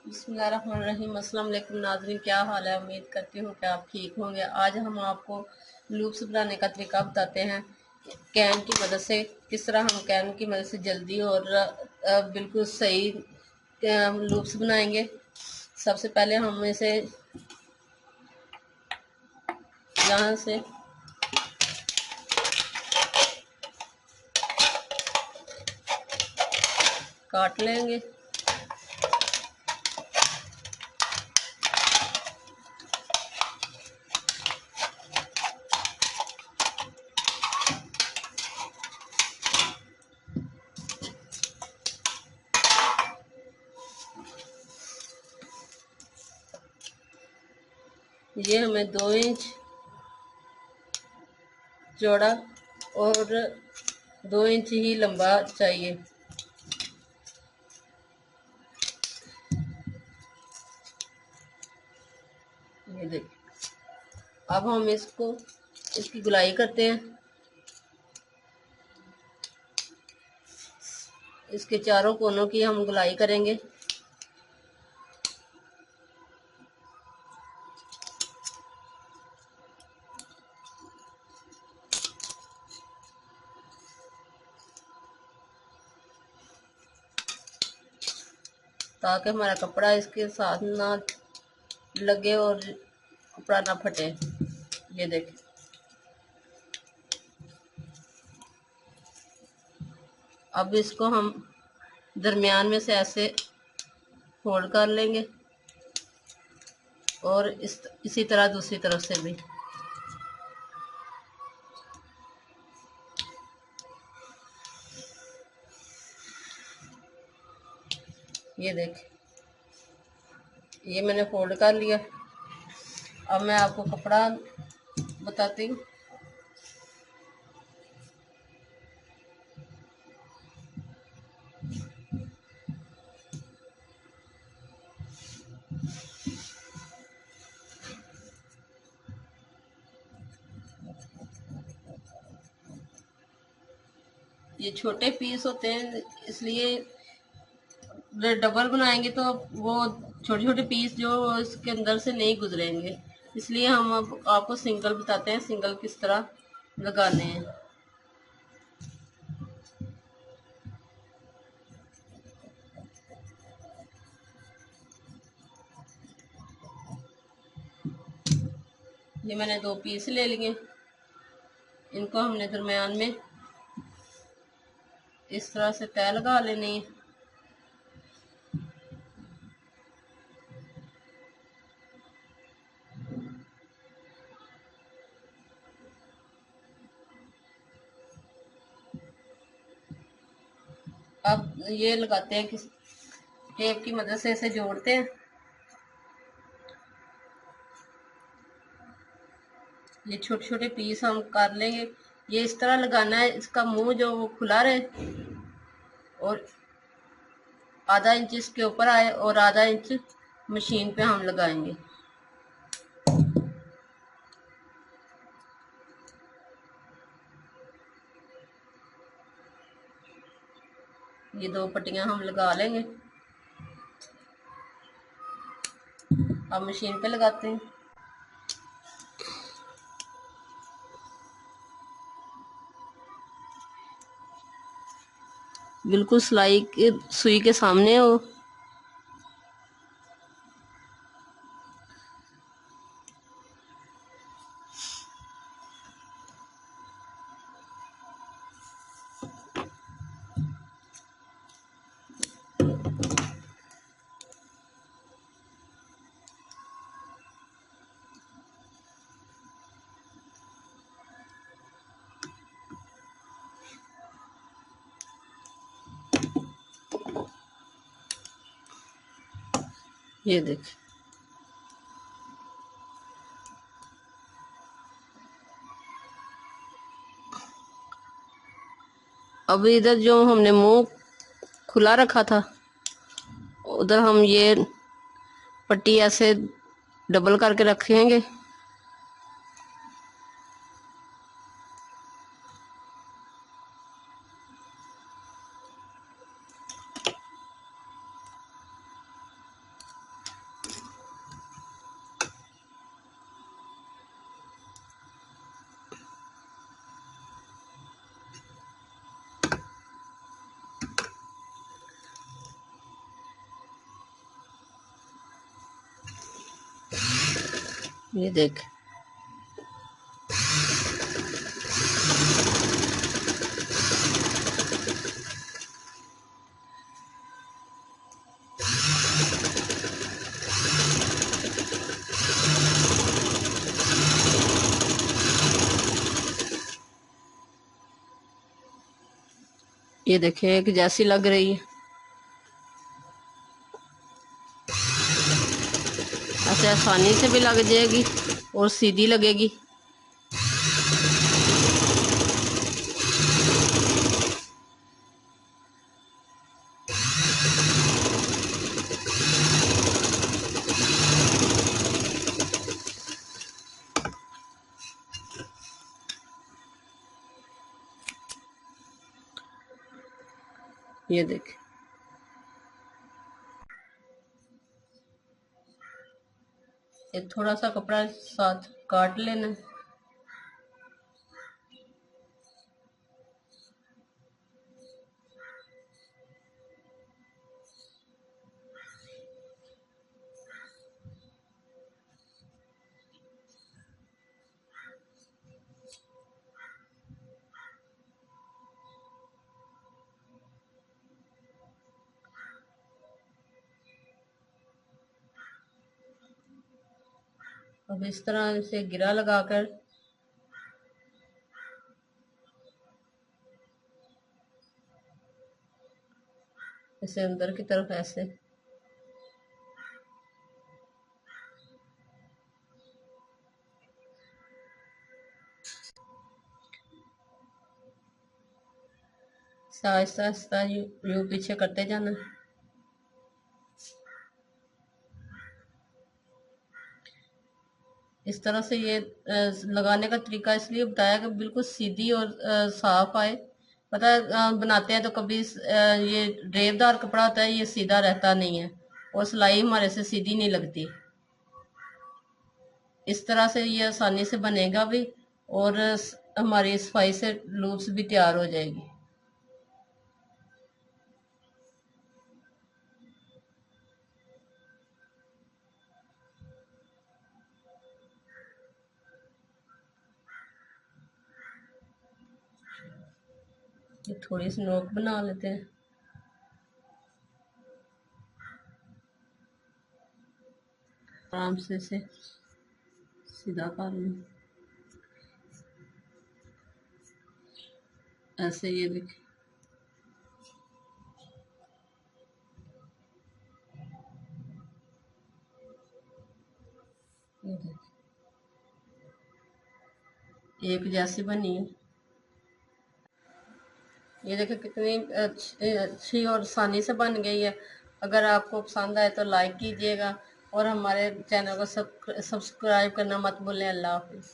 बिस्मिल्लाहिर्रहमानिर्रहीम। अस्सलाम वालेकुम नाज़रीन, क्या हाल है? उम्मीद करती हूँ कि आप ठीक होंगे। आज हम आपको लूप्स बनाने का तरीका बताते हैं कैन की मदद से। किस तरह हम कैन की मदद से जल्दी और बिल्कुल सही लूप्स बनाएंगे। सबसे पहले हम इसे यहाँ से काट लेंगे। ये हमें 2 इंच चौड़ा और 2 इंच ही लंबा चाहिए। ये देखिए, अब हम इसकी गुलाई करते हैं। इसके चारों कोनों की हम गुलाई करेंगे। ताकि हमारा कपड़ा इसके साथ ना लगे और कपड़ा ना फटे। ये देखें, अब इसको हम दरमियान में से ऐसे फोल्ड कर लेंगे और इसी तरह दूसरी तरफ से भी। ये देखें, ये मैंने फोल्ड कर लिया। अब मैं आपको कपड़ा बताती हूँ। ये छोटे पीस होते हैं, इसलिए डबल बनाएंगे तो वो छोटे छोटे पीस जो इसके अंदर से नहीं गुजरेंगे। इसलिए हम अब आपको सिंगल बताते हैं, सिंगल किस तरह लगाने हैं। ये मैंने 2 पीस ले लिए। इनको हमने दरमियान में इस तरह से तय लगा लेनी है। अब ये लगाते हैं कि टेप की मदद से इसे जोड़ते हैं। ये छोटे छोटे पीस हम कर लेंगे। ये इस तरह लगाना है, इसका मुंह जो वो खुला रहे और आधा इंच इसके ऊपर आए और आधा इंच मशीन पे हम लगाएंगे। ये 2 पट्टियां हम लगा लेंगे। अब मशीन पे लगाते हैं। बिल्कुल सिलाई के सुई के सामने हो। ये देख, अब इधर जो हमने मुंह खुला रखा था उधर हम ये पट्टी ऐसे डबल करके रखेंगे। ये देख, ये देखें एक जैसी लग रही है। ऐसे आसानी से भी लग जाएगी और सीधी लगेगी। ये देख, ये थोड़ा सा कपड़ा साथ काट लेना। अब इस तरह से गिरा लगाकर इसे अंदर की तरफ ऐसे आहिस्ता आहिस्ता यूं पीछे करते जाना। इस तरह से ये लगाने का तरीका इसलिए बताया कि बिल्कुल सीधी और साफ आए। पता है बनाते हैं तो कभी ये रेबदार कपड़ा होता है, ये सीधा रहता नहीं है और सिलाई हमारे से सीधी नहीं लगती। इस तरह से ये आसानी से बनेगा भी और हमारी सफाई से लूप्स भी तैयार हो जाएगी। ये थोड़ी सी नोक बना लेते हैं। आराम से इसे सीधा कर लें ऐसे। ये देखिए, एक जैसी बनी है। ये देखिए कितनी अच्छी और आसानी से बन गई है। अगर आपको पसंद आए तो लाइक कीजिएगा और हमारे चैनल को सब्सक्राइब करना मत भूलें। अल्लाह हाफिज़।